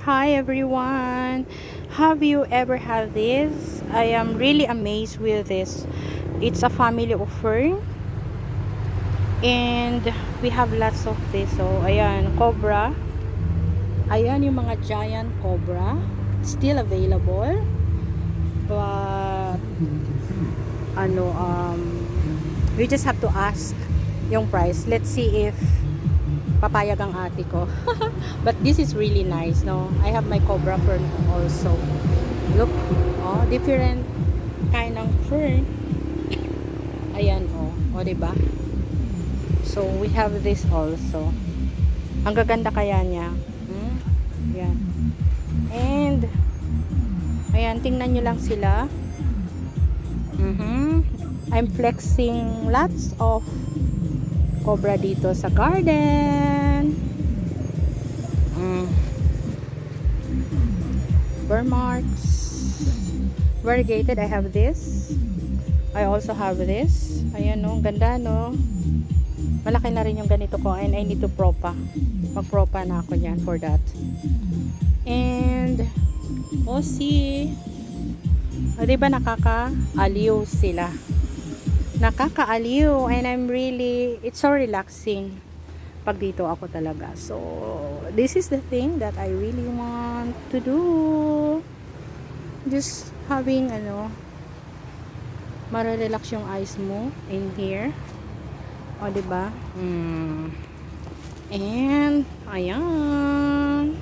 Hi everyone. Have you ever had this? I am really amazed with this. It's a family of fern and we have lots of this. So ayan, cobra. Ayan yung mga giant cobra. Still available. But ano we just have to ask yung price. Let's see if papayag ang ate ko. But this is really nice, no? I have my cobra fern also. Look, oh, different kind of fern. Ayan, oh. O, diba? So, we have this also. Ang gaganda kaya niya. Ayan. And, ayan, tingnan nyo lang sila. I'm flexing lots of cobra dito sa garden. Burr marks. Variegated. I have this. I also have this. Ayan, no, ganda, no. Malaki na rin yung ganito ko and I need to propa. Mag-propa na ako yan for that. And see, diba nakaka-aliw sila. Nakaka-aliw and I'm really, it's so relaxing pag dito ako talaga. So this is the thing that I really want to do. Just having mare-relax yung eyes mo in here. O diba? And ayan.